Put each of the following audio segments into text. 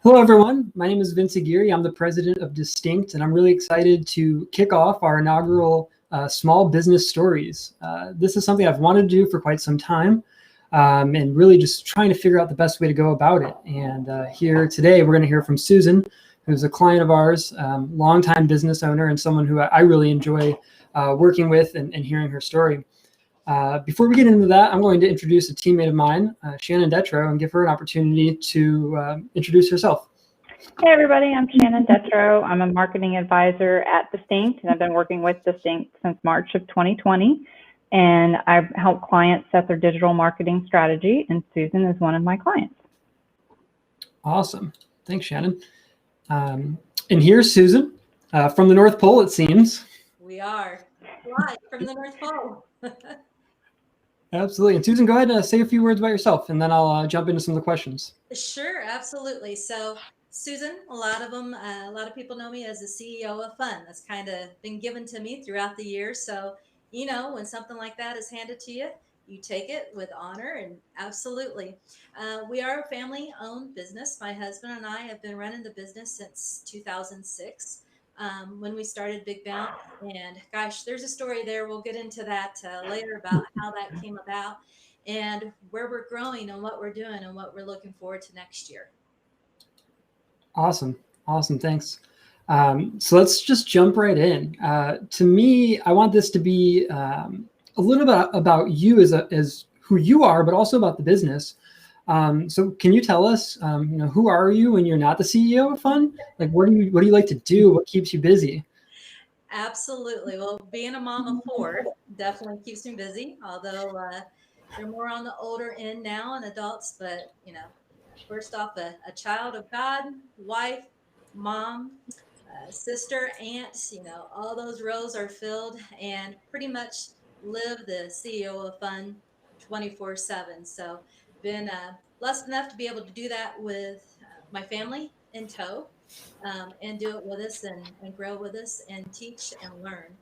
Hello, everyone. My name is Vince Aguirre. I'm the president of Distinct, and I'm really excited to kick off our inaugural Small Business Stories. This is something I've wanted to do for quite some time, and really just trying to figure out the best way to go about it. And here today, we're going to hear from Susan, who's a client of ours, longtime business owner, and someone who I really enjoy working with and hearing her story. Before we get into that, I'm going to introduce a teammate of mine, Shannon Detro, and give her an opportunity to introduce herself. Hey everybody, I'm Shannon Detro. I'm a marketing advisor at Distinct, and I've been working with Distinct since March of 2020. And I've helped clients set their digital marketing strategy, and Susan is one of my clients. Awesome. Thanks, Shannon. And here's Susan from the North Pole, it seems. We are live from the North Pole. Absolutely. And Susan, go ahead and say a few words about yourself, and then I'll jump into some of the questions. Sure, absolutely. So Susan, a lot of people know me as the CEO of Fun. That's kind of been given to me throughout the years. So, when something like that is handed to you, you take it with honor and absolutely. We are a family-owned business. My husband and I have been running the business since 2006. When we started Big Bounce. And gosh, there's a story there. We'll get into that later about how that came about and where we're growing and what we're doing and what we're looking forward to next year. Awesome. Thanks. So let's just jump right in. To me, I want this to be a little bit about you as who you are, but also about the business. So can you tell us, who are you when you're not the CEO of Fun? Like, what do you like to do? What keeps you busy? Absolutely. Well, being a mom of four definitely keeps me busy, although they're more on the older end now and adults. But, first off, a child of God, wife, mom, sister, aunt, all those roles are filled and pretty much live the CEO of Fun 24/7. So been blessed enough to be able to do that with my family in tow, and do it with us and grow with us and teach and learn.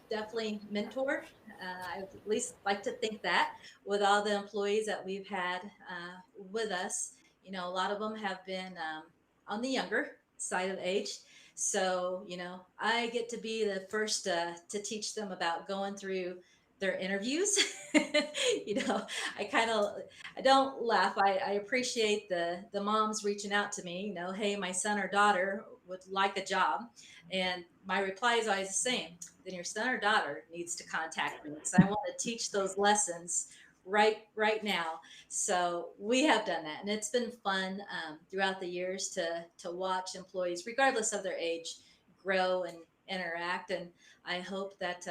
Definitely mentor. I at least like to think that with all the employees that we've had with us, a lot of them have been on the younger side of age. So, I get to be the first to teach them about going through their interviews. I don't laugh. I appreciate the moms reaching out to me, hey, my son or daughter would like a job. And my reply is always the same. Then your son or daughter needs to contact me because I want to teach those lessons right now. So we have done that, and it's been fun throughout the years to watch employees, regardless of their age, grow and interact. And I hope that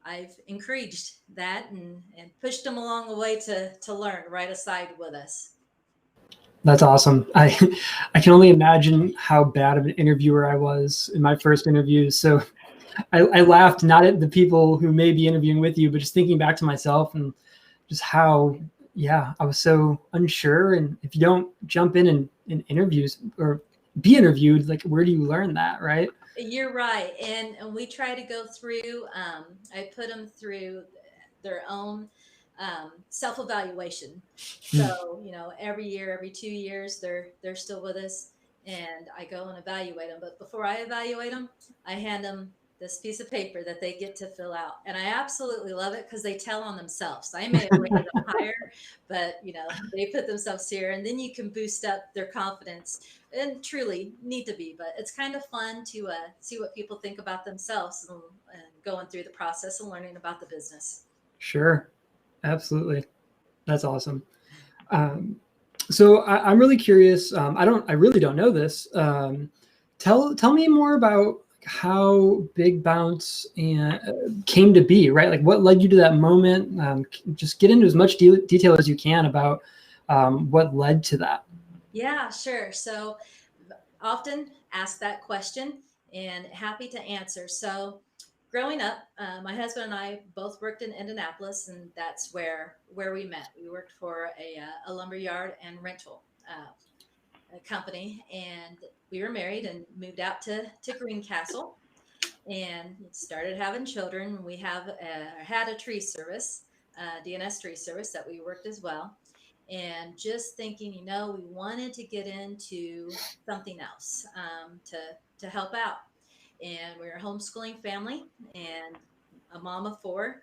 I've encouraged that and pushed them along the way to learn right aside with us. That's awesome. I can only imagine how bad of an interviewer I was in my first interview. So I laughed not at the people who may be interviewing with you, but just thinking back to myself and just how, I was so unsure. And if you don't jump in interviews or be interviewed, like, where do you learn that, right? You're right. And we try to go through, I put them through their own self-evaluation. So, every year, every 2 years, they're still with us, and I go and evaluate them. But before I evaluate them, I hand them this piece of paper that they get to fill out. And I absolutely love it because they tell on themselves. I may have rated them higher, but they put themselves here, and then you can boost up their confidence, and truly need to be. But it's kind of fun to see what people think about themselves and going through the process and learning about the business. Sure. Absolutely. That's awesome. So I'm really curious. I really don't know this. Tell me more about how Big Bounce came to be, right? Like, what led you to that moment? Just get into as much detail as you can about what led to that. Yeah, sure. So often ask that question and happy to answer. So growing up, my husband and I both worked in Indianapolis, and that's where we met. We worked for a lumber yard and rental company, and we were married and moved out to Greencastle and started having children. We had a tree service, DNS tree service that we worked as well. and just thinking, we wanted to get into something else, to help out. And we were a homeschooling family and a mom of four.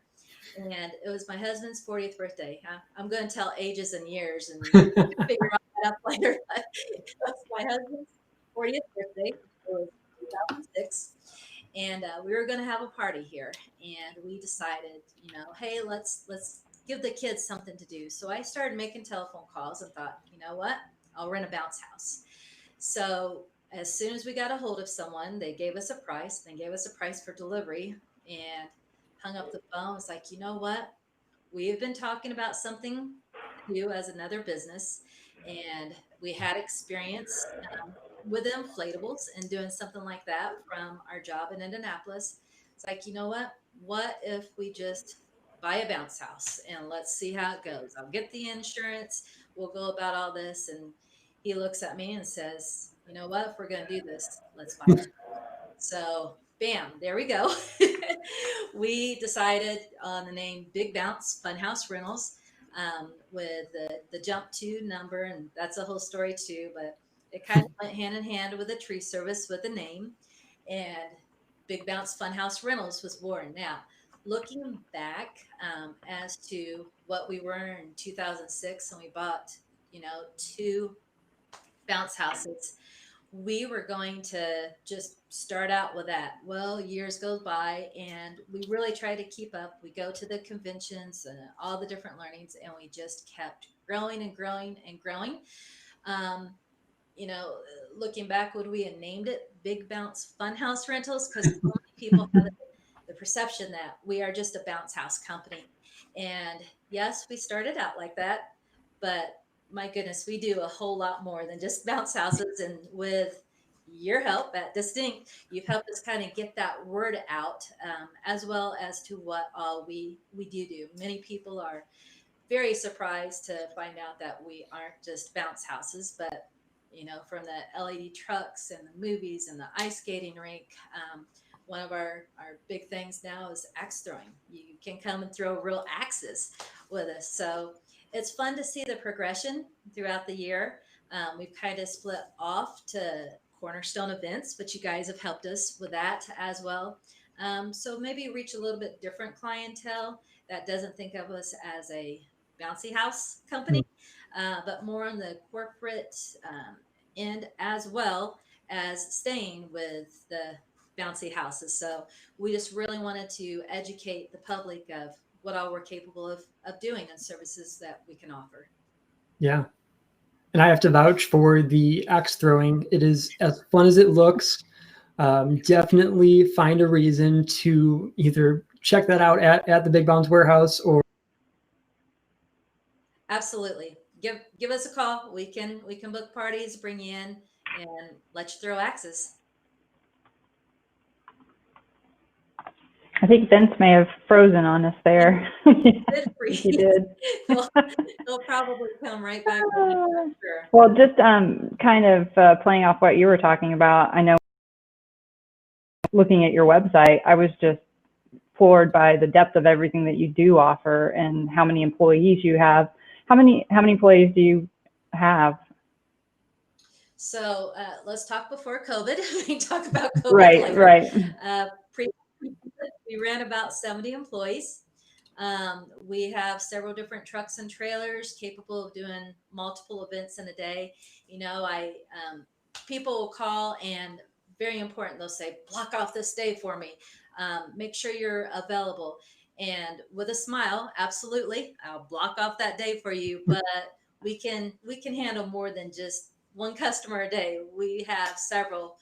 And it was my husband's 40th birthday. I'm going to tell ages and years and figure out that up later. But it was my husband's 40th birthday. It was 2006. And we were going to have a party here. And we decided, hey, let's give the kids something to do. So I started making telephone calls and thought, you know what? I'll rent a bounce house. So as soon as we got a hold of someone, they gave us a price. They gave us a price for delivery and hung up the phone. It's like, you know what? We have been talking about something to do as another business, and we had experience with inflatables and doing something like that from our job in Indianapolis. It's like, you know what? What if we just buy a bounce house and let's see how it goes? I'll get the insurance. We'll go about all this. And he looks at me and says, you know what? If we're going to do this, let's buy it. So, bam, there we go. We decided on the name Big Bounce Funhouse Rentals, with the jump to number, and that's a whole story too. But it kind of went hand in hand with a tree service with a name, and Big Bounce Funhouse Rentals was born. Now, looking back, as to what we were in 2006, and we bought, two bounce houses, we were going to just start out with that. Well, years go by and we really try to keep up. We go to the conventions and all the different learnings, and we just kept growing and growing and growing. Um, you know, Looking back, would we have named it Big Bounce Funhouse Rentals? Because so many people have the perception that we are just a bounce house company. And yes, we started out like that, but my goodness, we do a whole lot more than just bounce houses. And with your help at Distinct, you've helped us kind of get that word out, as well as to what all we do. Many people are very surprised to find out that we aren't just bounce houses, but from the LED trucks and the movies and the ice skating rink. One of our big things now is axe throwing. You can come and throw real axes with us. So it's fun to see the progression throughout the year. We've kind of split off to Cornerstone Events, but you guys have helped us with that as well. So maybe reach a little bit different clientele that doesn't think of us as a bouncy house company, but more on the corporate end, as well as staying with the bouncy houses. So we just really wanted to educate the public of what all we're capable of doing and services that we can offer. Yeah. And I have to vouch for the axe throwing. It is as fun as it looks. Definitely find a reason to either check that out at the Big Bounce Warehouse or. Absolutely. Give us a call. We can book parties, bring you in, and let you throw axes. I think Vince may have frozen on us there. He did. He'll probably come right back. Sure. Well, just kind of playing off what you were talking about, I know looking at your website, I was just floored by the depth of everything that you do offer and how many employees you have. How many employees do you have? So let's talk before COVID. We can talk about COVID later. Right. We ran about 70 employees. We have several different trucks and trailers capable of doing multiple events in a day. People will call, and very important, they'll say, block off this day for me. Make sure you're available. And with a smile, absolutely, I'll block off that day for you. But we can handle more than just one customer a day. We have several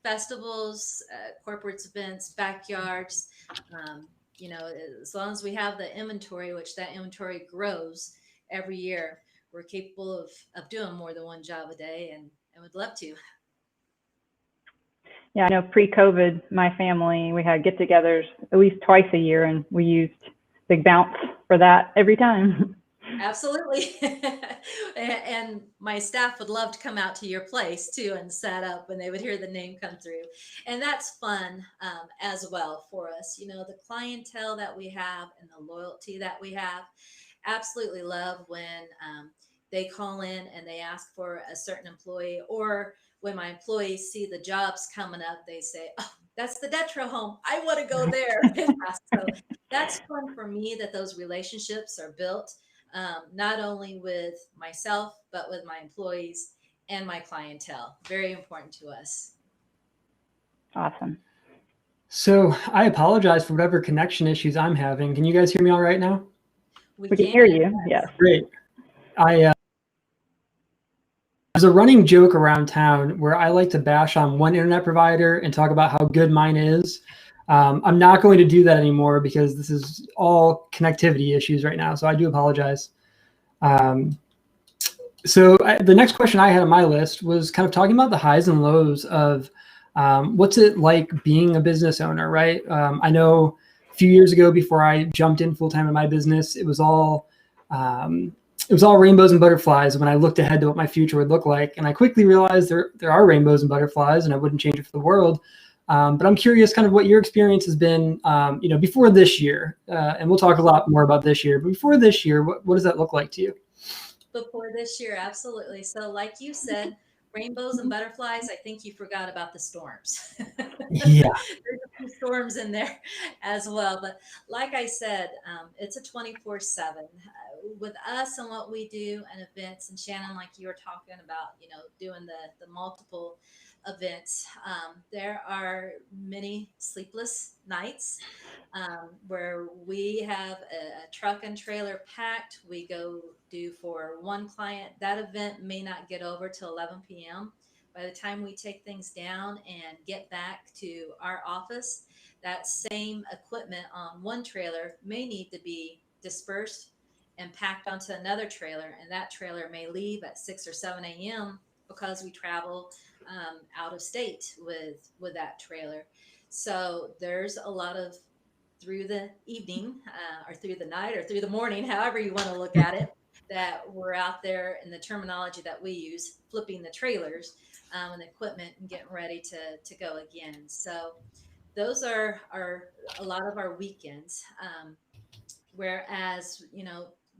festivals, corporate events, backyards. As long as we have the inventory, which that inventory grows every year, we're capable of doing more than one job a day, and would love to. Yeah, I know pre-COVID, my family, we had get-togethers at least twice a year, and we used Big Bounce for that every time. Absolutely. And my staff would love to come out to your place too and set up when they would hear the name come through. And that's fun as well for us. The clientele that we have and the loyalty that we have. absolutely love when they call in and they ask for a certain employee, or when my employees see the jobs coming up, they say, "Oh, that's the Detro home. I want to go there." So that's fun for me that those relationships are built, not only with myself, but with my employees and my clientele. Very important to us. Awesome. So I apologize for whatever connection issues I'm having. Can you guys hear me all right now? We can hear you. Yes. Great. There's a running joke around town where I like to bash on one internet provider and talk about how good mine is. I'm not going to do that anymore because this is all connectivity issues right now. So I do apologize. The next question I had on my list was kind of talking about the highs and lows of what's it like being a business owner, right? I know a few years ago, before I jumped in full time in my business, it was all rainbows and butterflies when I looked ahead to what my future would look like. And I quickly realized there are rainbows and butterflies, and I wouldn't change it for the world. But I'm curious kind of what your experience has been, before this year. And we'll talk a lot more about this year. But before this year, what does that look like to you? Before this year, absolutely. So, like you said, rainbows and butterflies, I think you forgot about the storms. Yeah. There's a few storms in there as well. But like I said, it's a 24/7. With us and what we do and events, and Shannon, like you were talking about, doing the multiple events, there are many sleepless nights where we have a truck and trailer packed. We go do for one client. That event may not get over till 11 p.m. By the time we take things down and get back to our office, that same equipment on one trailer may need to be dispersed and packed onto another trailer. And that trailer may leave at 6 or 7 a.m. because we travel out of state with that trailer. So there's a lot of, through the evening or through the night or through the morning, however you want to look at it, that we're out there in the terminology that we use, flipping the trailers and equipment and getting ready to go again. So those are a lot of our weekends. Whereas,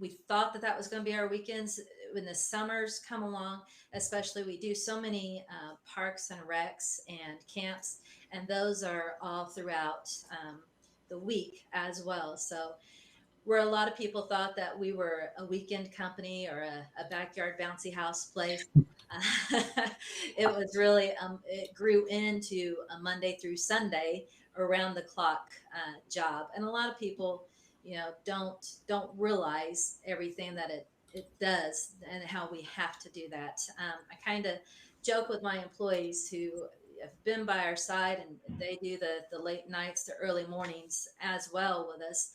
we thought that was going to be our weekends. When the summers come along, especially, we do so many parks and recs and camps, and those are all throughout the week as well. So where a lot of people thought that we were a weekend company or a backyard bouncy house place, it was really, it grew into a Monday through Sunday around the clock job. And a lot of people, don't realize everything that it does and how we have to do that. I kind of joke with my employees who have been by our side, and they do the late nights, the early mornings as well with us.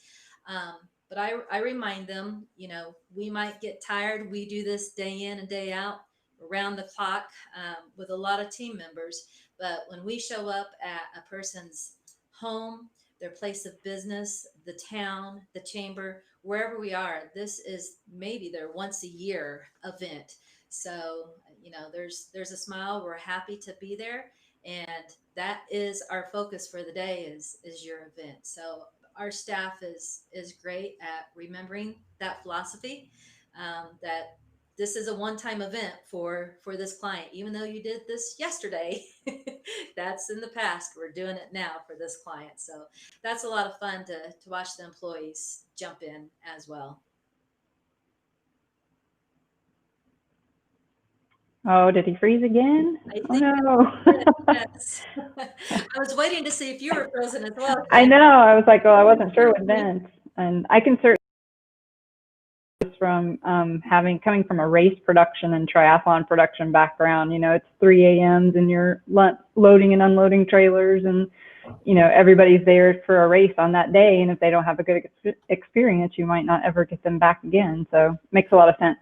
But I remind them, we might get tired. We do this day in and day out around the clock with a lot of team members. But when we show up at a person's home, their place of business, the town, the chamber, wherever we are, this is maybe their once a year event. So, there's a smile. We're happy to be there. And that is our focus for the day is your event. So our staff is great at remembering that philosophy, that this is a one-time event for this client. Even though you did this yesterday, that's in the past. We're doing it now for this client. So that's a lot of fun to watch the employees jump in as well. Oh, did he freeze again? I Oh think no. yes. I was waiting to see if you were frozen as well. I know. I was like, oh, I wasn't sure with Vince. And I can certainly from coming from a race production and triathlon production background, it's 3 a.m.s and you're loading and unloading trailers, and everybody's there for a race on that day, and if they don't have a good experience, you might not ever get them back again. So it makes a lot of sense.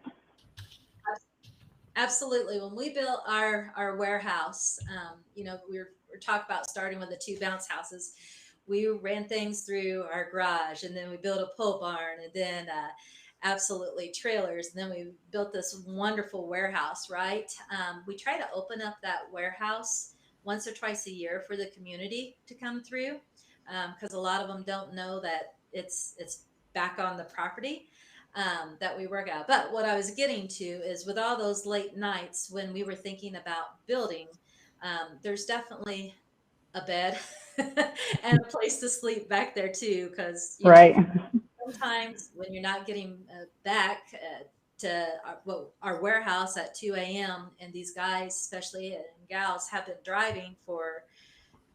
Absolutely. When we built our warehouse, we're talking about starting with the 2 bounce houses. We ran things through our garage, and then we built a pole barn, and then absolutely trailers. And then we built this wonderful warehouse, right? We try to open up that warehouse once or twice a year for the community to come through, because a lot of them don't know that it's back on the property. that we work out. But what I was getting to is with all those late nights when we were thinking about building, there's definitely a bed and a place to sleep back there too, because Right. sometimes when you're not getting back to our warehouse at 2 a.m. and these guys, especially and gals, have been driving for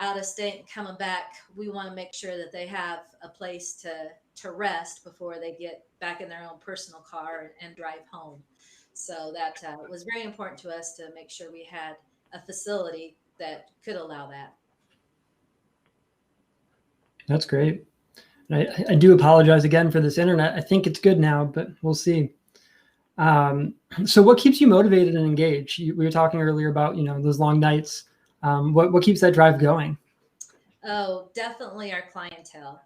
out of state and coming back, we want to make sure that they have a place to rest before they get back in their own personal car and drive home. So that was very important to us to make sure we had a facility that could allow that. That's great. I do apologize again for this internet. I think it's good now, but we'll see. So what keeps you motivated and engaged? We were talking earlier about, those long nights. What keeps that drive going? Oh, definitely our clientele.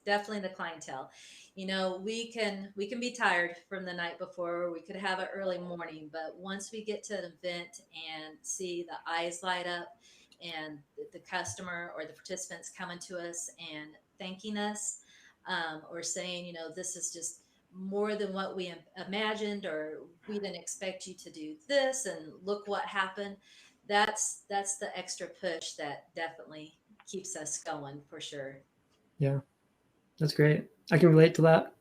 Definitely the clientele. We can be tired from the night before. We could have an early morning, but once we get to an event and see the eyes light up and the customer or the participants coming to us and thanking us, or saying, this is just more than what we imagined, or we didn't expect you to do this, and look what happened. That's the extra push that definitely keeps us going for sure. Yeah, that's great. I can relate to that.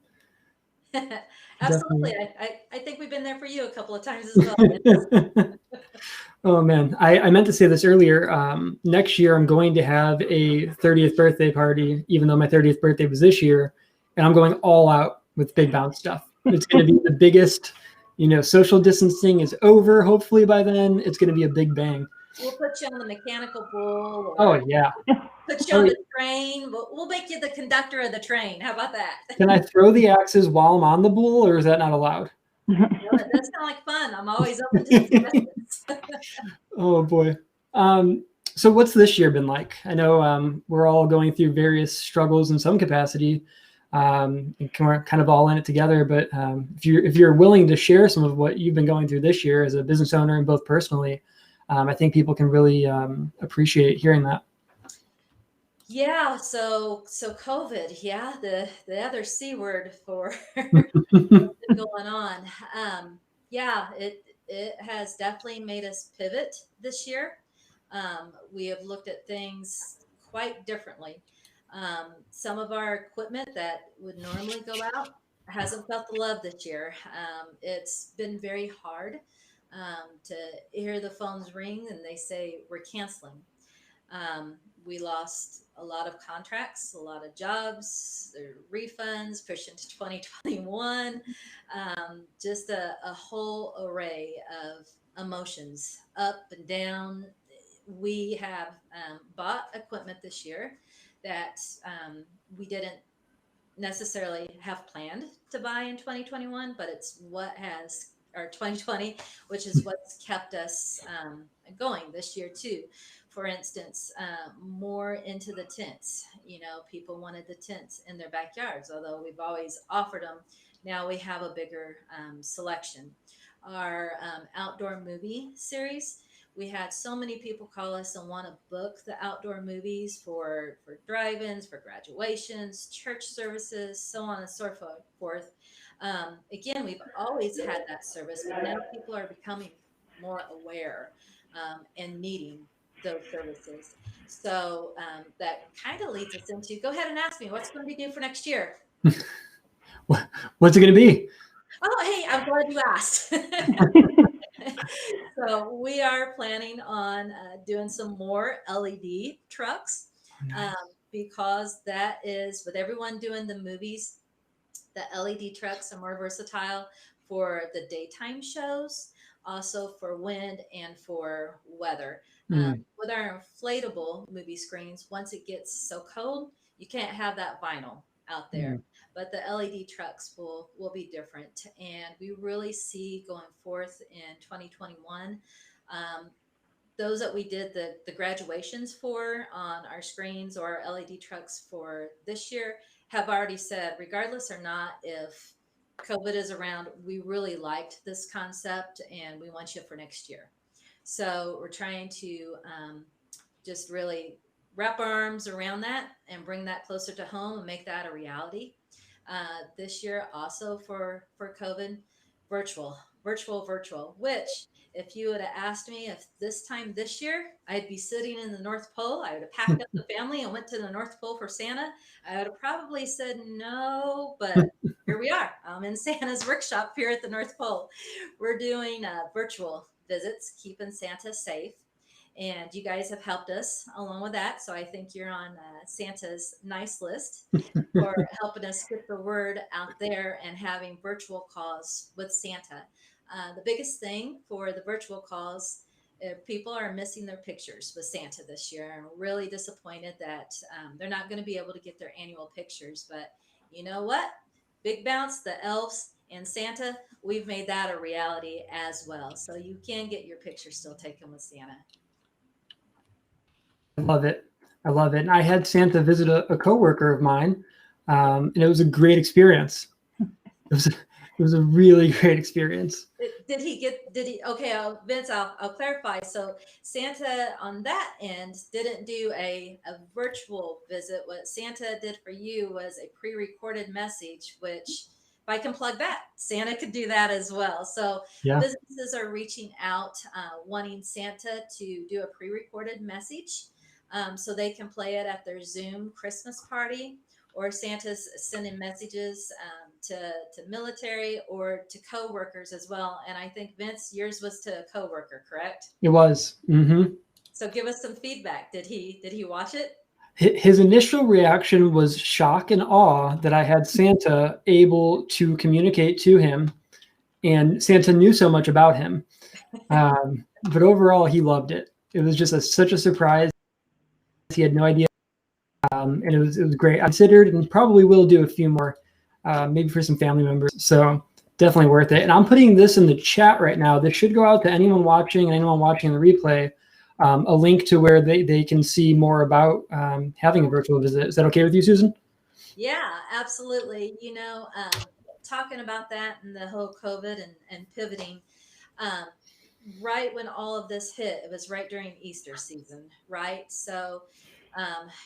Absolutely. Definitely. I think we've been there for you a couple of times as well. Oh man, I meant to say this earlier. Next year, I'm going to have a 30th birthday party, even though my 30th birthday was this year, and I'm going all out with big bounce stuff. It's going to be the biggest. Social distancing is over. Hopefully by then, it's going to be a big bang. We'll put you on the mechanical bull, Oh or yeah. put you on the train. We'll make you the conductor of the train. How about that? Can I throw the axes while I'm on the bull, or is that not allowed? No, it does sound like fun. I'm always open to suggestions. Oh boy. So what's this year been like? I know we're all going through various struggles in some capacity, and we're kind of all in it together. But if you're willing to share some of what you've been going through this year as a business owner and both personally, I think people can really appreciate hearing that. Yeah, so COVID, yeah, the other C word for what's going on. Yeah, it has definitely made us pivot this year. We have looked at things quite differently. Some of our equipment that would normally go out hasn't felt the love this year. It's been very hard to hear the phones ring and they say we're canceling. We lost a lot of contracts, a lot of jobs, refunds, push into 2021, just a whole array of emotions up and down. We have bought equipment this year that we didn't necessarily have planned to buy in 2021, but it's what has, or 2020, which is what's kept us going this year too. For instance, more into the tents. People wanted the tents in their backyards, although we've always offered them. Now we have a bigger selection. Our outdoor movie series, we had so many people call us and want to book the outdoor movies for drive-ins, for graduations, church services, so on and so forth. Again, we've always had that service, but now people are becoming more aware and needing those services. So that kind of leads us into, go ahead and ask me, what's going to be due for next year? What's it going to be? Oh, hey, I'm glad you asked. So we are planning on doing some more LED trucks, Nice. because that is, with everyone doing the movies, the LED trucks are more versatile for the daytime shows, also for wind and for weather. With our inflatable movie screens, once it gets so cold, you can't have that vinyl out there. But the LED trucks will be different, and we really see going forth in 2021. Those that we did the graduations for on our screens or our LED trucks for this year have already said, regardless or not if COVID is around, we really liked this concept and we want you for next year. So we're trying to just really wrap our arms around that and bring that closer to home and make that a reality. This year also for COVID, virtual, virtual, which if you would have asked me if this time this year I'd be sitting in the North Pole, I would have packed up the family and went to the North Pole for Santa, I would have probably said no, but here we are. I'm in Santa's workshop here at the North Pole. We're doing virtual visits, keeping Santa safe. And you guys have helped us along with that. So I think you're on Santa's nice list for helping us get the word out there and having virtual calls with Santa. The biggest thing for the virtual calls, people are missing their pictures with Santa this year. I'm really disappointed that they're not going to be able to get their annual pictures. But you know what? Big Bounce, the elves, and Santa, we've made that a reality as well. So you can get your picture still taken with Santa. I love it. I love it. And I had Santa visit a coworker of mine, and it was a great experience. It was a really great experience. Did he, okay, Vince, I'll clarify. So Santa on that end didn't do a virtual visit. What Santa did for you was a pre-recorded message, which if I can plug that, Santa could do that as well. So Yeah. businesses are reaching out, wanting Santa to do a pre-recorded message. So they can play it at their Zoom Christmas party, or Santa's sending messages to military or to coworkers as well. And I think, Vince, yours was to a coworker, correct? It was. Mm-hmm. So give us some feedback. Did he watch it? His initial reaction was shock and awe that I had Santa able to communicate to him, and Santa knew so much about him. But overall, he loved it. It was just such a surprise. He had no idea, and it was great. I considered and probably will do a few more, maybe for some family members. So definitely worth it. And I'm putting this in the chat right now. This should go out to anyone watching and anyone watching the replay. A link to where they can see more about having a virtual visit. Is that okay with you, Susan? Yeah, absolutely. You know, talking about that and the whole COVID and pivoting, right when all of this hit, it was right during Easter season, right? So,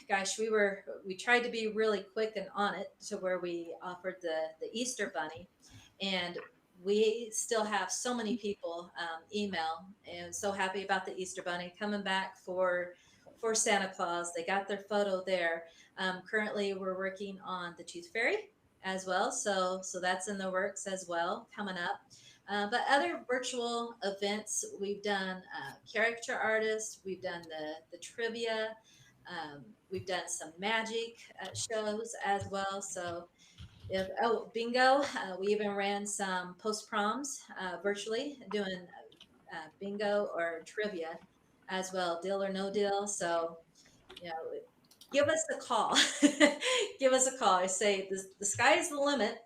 gosh, we tried to be really quick and on it to where we offered the Easter bunny, and we still have so many people email and so happy about the Easter bunny coming back for Santa Claus. They got their photo there. Currently, we're working on the Tooth Fairy as well, so that's in the works as well coming up. But other virtual events, we've done character artists, we've done the trivia, we've done some magic shows as well. So bingo, we even ran some post proms virtually doing bingo or trivia as well, deal or no deal. So, you know, give us a call. Give us a call. I say the sky is the limit.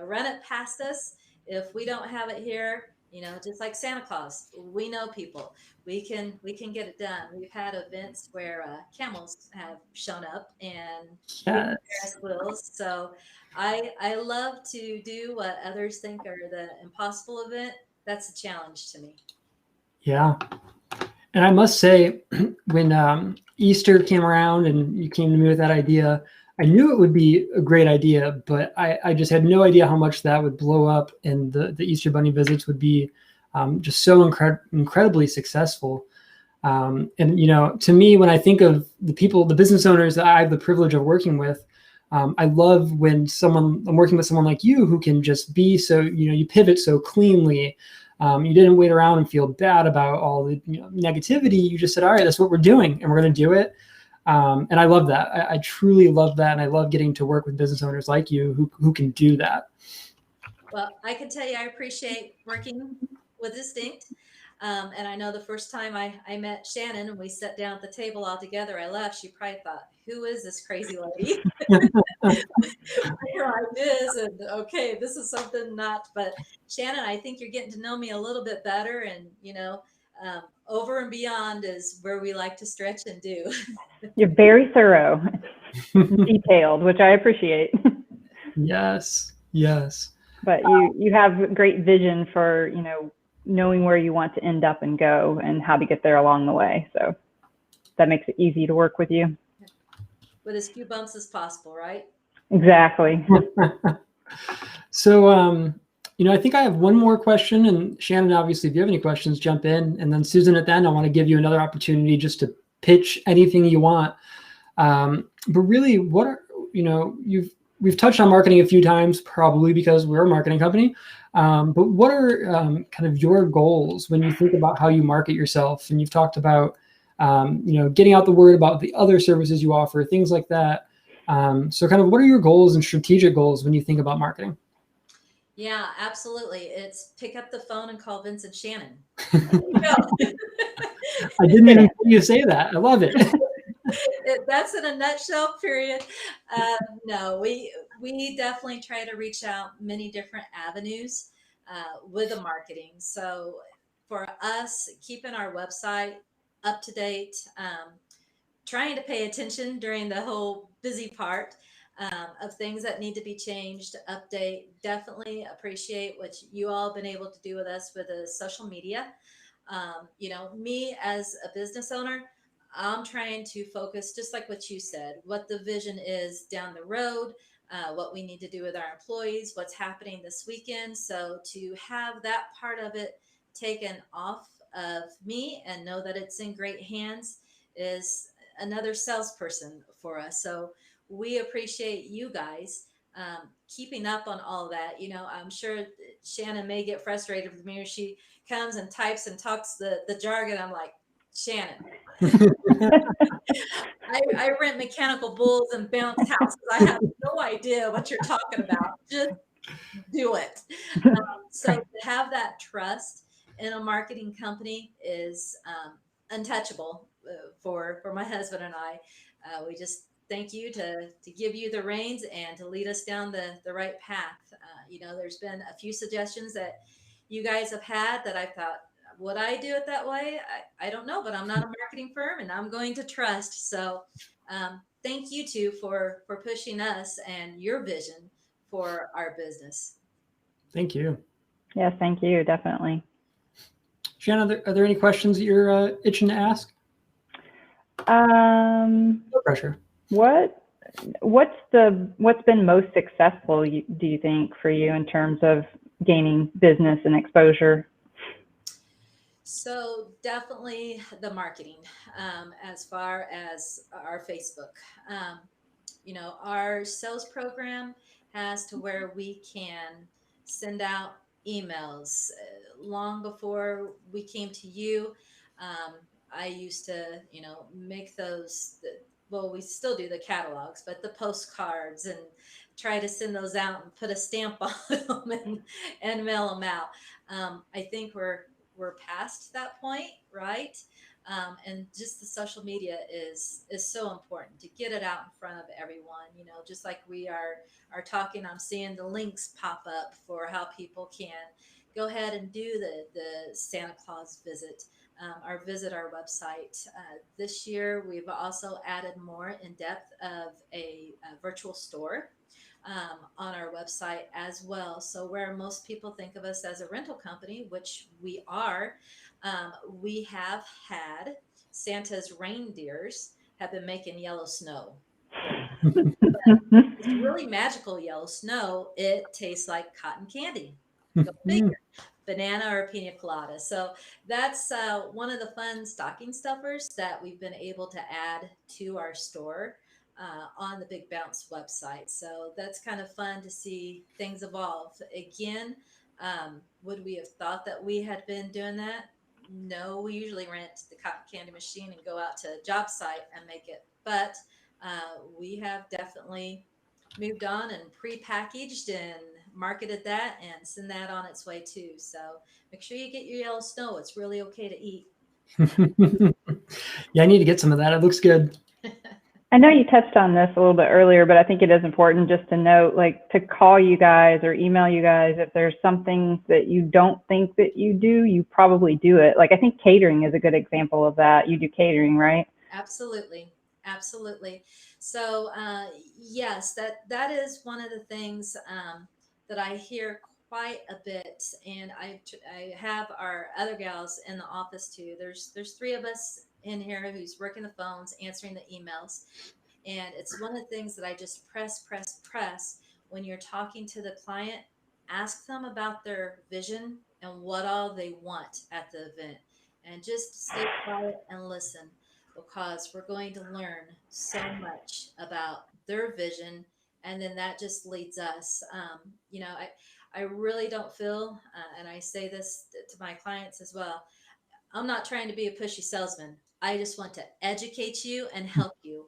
Run it past us. If we don't have it here, you know, just like Santa Claus, we know people. We can get it done. We've had events where camels have shown up and Yes. Ferris wheels. So I love to do what others think are the impossible event. That's a challenge to me. Yeah. And I must say, when Easter came around and you came to me with that idea, I knew it would be a great idea, but I just had no idea how much that would blow up, and the Easter Bunny visits would be just so incredibly successful. And, you know, to me, when I think of the business owners that I have the privilege of working with, I love when I'm working with someone like you who can just be so, you know, you pivot so cleanly. You didn't wait around and feel bad about all the negativity. You just said, all right, that's what we're doing, and we're going to do it. And I love that. I truly love that. And I love getting to work with business owners like you who can do that. Well, I can tell you, I appreciate working with Distinct. And I know the first time I met Shannon and we sat down at the table all together, I left. She probably thought, who is this crazy lady? Here I is, and okay, this is something not. But Shannon, I think you're getting to know me a little bit better, and you know, over and beyond is where we like to stretch and do. You're very thorough, detailed, which I appreciate. Yes, yes. But you have great vision for, you know, knowing where you want to end up and go and how to get there along the way. So that makes it easy to work with you. With as few bumps as possible, right? Exactly. So, I think I have one more question, and Shannon, obviously, if you have any questions, jump in. And then Susan, at the end, I want to give you another opportunity just to pitch anything you want. But really, what are, we've touched on marketing a few times, probably because we're a marketing company. But what are kind of your goals when you think about how you market yourself? And you've talked about, getting out the word about the other services you offer, things like that. So kind of what are your goals and strategic goals when you think about marketing? Yeah, absolutely. It's pick up the phone and call Vince and Shannon. I didn't even hear you say that. I love it. That's in a nutshell, period. No, we definitely try to reach out many different avenues with the marketing. So for us, keeping our website up to date, trying to pay attention during the whole busy part of things that need to be changed, update. Definitely appreciate what you all have been able to do with us with the social media. Me as a business owner, I'm trying to focus, just like what you said, what the vision is down the road, what we need to do with our employees, what's happening this weekend. So to have that part of it taken off of me and know that it's in great hands is another salesperson for us. So we appreciate you guys keeping up on all that. I'm sure Shannon may get frustrated with me, or she comes and types and talks the jargon. I'm like, Shannon, I rent mechanical bulls and bounce houses. I have no idea what you're talking about. Just do it. So to have that trust in a marketing company is untouchable for my husband and I. We just thank you to give you the reins and to lead us down the right path. There's been a few suggestions that you guys have had that I thought, would I do it that way? I don't know, but I'm not a marketing firm and I'm going to trust. So thank you two for pushing us and your vision for our business. Thank you. Yes, thank you. Definitely. Shannon, are there any questions that you're itching to ask? No pressure. What's been most successful, do you think, for you in terms of gaining business and exposure? So definitely the marketing, as far as our Facebook. Our sales program has to where we can send out emails long before we came to you. Um, I used to, make those. Well, we still do the catalogs, but the postcards and try to send those out and put a stamp on them and mail them out. I think we're past that point, right? And just the social media is so important to get it out in front of everyone. Just like we are talking, I'm seeing the links pop up for how people can go ahead and do the Santa Claus visit, or visit our website. This year, we've also added more in depth of a virtual store on our website as well. So where most people think of us as a rental company, which we are, we have had Santa's reindeers have been making yellow snow for us. It's really magical yellow snow. It tastes like cotton candy. Go figure. Banana or pina colada. So that's one of the fun stocking stuffers that we've been able to add to our store on the Big Bounce website. So that's kind of fun to see things evolve. Again, would we have thought that we had been doing that? No, we usually rent the cotton candy machine and go out to a job site and make it. But we have definitely moved on and pre-packaged and marketed that and send that on its way too. So make sure you get your yellow snow. It's really okay to eat. Yeah, I need to get some of that. It looks good. I know you touched on this a little bit earlier, but I think it is important just to note, like, to call you guys or email you guys if there's something that you don't think that you do, you probably do it. Like, I think catering is a good example of that. You do catering, right? Absolutely. Absolutely. So yes, that is one of the things that I hear quite a bit, and I have our other gals in the office too. There's three of us in here who's working the phones, answering the emails, And it's one of the things that I just press when you're talking to the client. Ask them about their vision and what all they want at the event, and just stay quiet and listen, because we're going to learn so much about their vision, and then that just leads us. I really don't feel, and I say this to my clients as well, I'm not trying to be a pushy salesman. I just want to educate you and help you.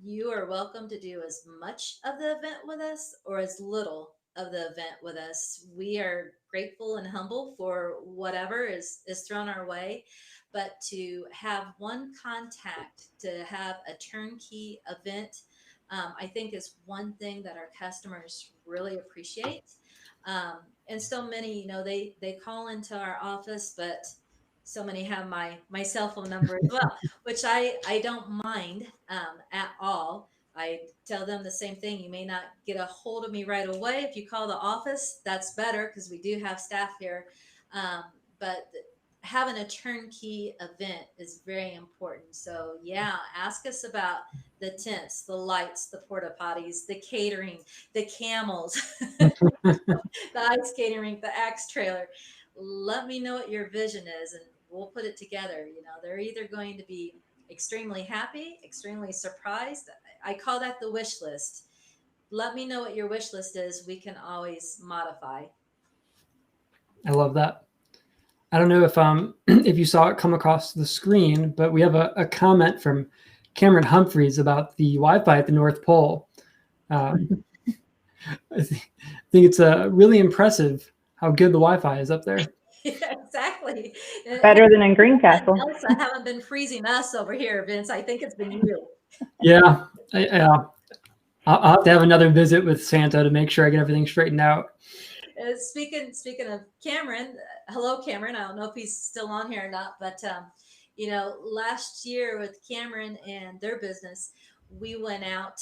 You are welcome to do as much of the event with us or as little of the event with us. We are grateful and humble for whatever is thrown our way. But to have one contact, to have a turnkey event, I think is one thing that our customers really appreciate. And so many, they call into our office, but so many have my cell phone number as well, which I don't mind at all. I tell them the same thing. You may not get a hold of me right away. If you call the office, that's better, because we do have staff here. But having a turnkey event is very important. So yeah, ask us about the tents, the lights, the porta potties, the catering, the camels, the ice skating rink, the axe trailer. Let me know what your vision is, and we'll put it together. They're either going to be extremely happy, extremely surprised. I call that the wish list. Let me know what your wish list is. We can always modify. I love that. I don't know if if you saw it come across the screen, but we have a comment from Cameron Humphreys about the Wi-Fi at the North Pole. I think it's really impressive how good the Wi-Fi is up there. Yeah, exactly. Better than in Greencastle. Elsa haven't been freezing us over here, Vince. I think it's been you. Yeah, I'll have to have another visit with Santa to make sure I get everything straightened out. Speaking of Cameron, hello Cameron. I don't know if he's still on here or not, but last year with Cameron and their business, we went out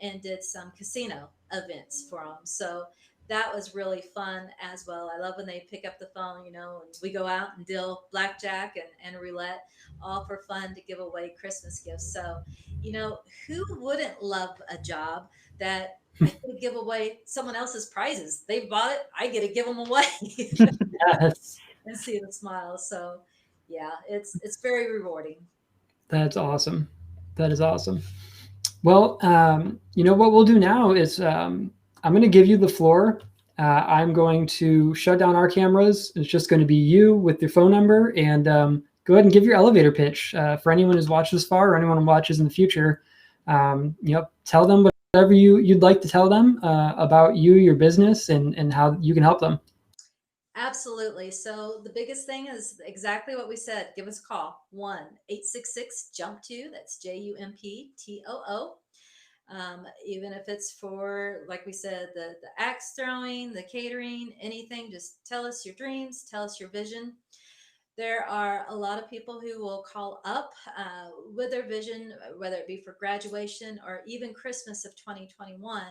and did some casino events for them. So that was really fun as well. I love when they pick up the phone, and we go out and deal blackjack and roulette, all for fun to give away Christmas gifts. So, who wouldn't love a job that I get to give away someone else's prizes? They bought it, I get to give them away. Yes. And see the smiles. So yeah, it's very rewarding. That's awesome. That is awesome. Well, what we'll do now is I'm going to give you the floor. I'm going to shut down our cameras. It's just going to be you with your phone number, and go ahead and give your elevator pitch for anyone who's watched this far or anyone who watches in the future. Tell them whatever you'd like to tell them about you, your business, and how you can help them. Absolutely. So the biggest thing is exactly what we said. Give us a call. 1-866-JUMP2. That's JUMPTOO. Even if it's for, like we said, the axe throwing, the catering, anything, just tell us your dreams, tell us your vision. There are a lot of people who will call up with their vision, whether it be for graduation or even Christmas of 2021.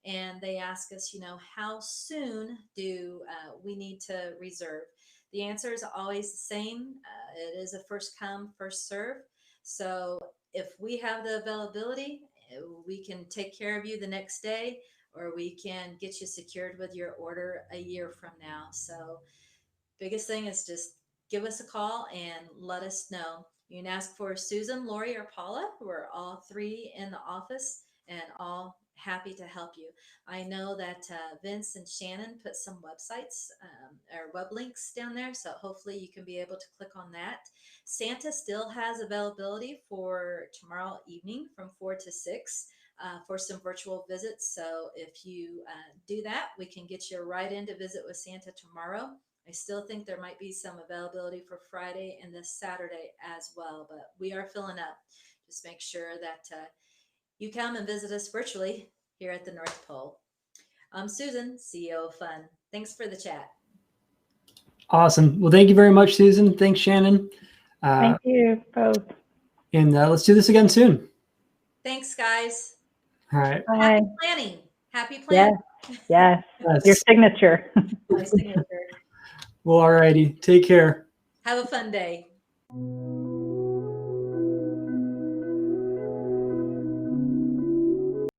And they ask us, how soon do we need to reserve? The answer is always the same. It is a first come, first serve. So if we have the availability, we can take care of you the next day, or we can get you secured with your order a year from now. So biggest thing is just give us a call and let us know. You can ask for Susan, Lori, or Paula. We're all three in the office and all happy to help you. I know that Vince and Shannon put some websites or web links down there, so hopefully you can be able to click on that. Santa still has availability for tomorrow evening from 4 to 6 for some virtual visits. So if you do that, we can get you right in to visit with Santa tomorrow. I still think there might be some availability for Friday and this Saturday as well, but we are filling up. Just make sure that you come and visit us virtually here at the North Pole. I'm Susan, CEO of Fun. Thanks for the chat. Awesome. Well, thank you very much, Susan. Thanks, Shannon. Thank you both. And let's do this again soon. Thanks, guys. All right. Bye. Happy planning. Happy planning. Yes. Yes. Your signature. My signature. Well, all righty. Take care. Have a fun day.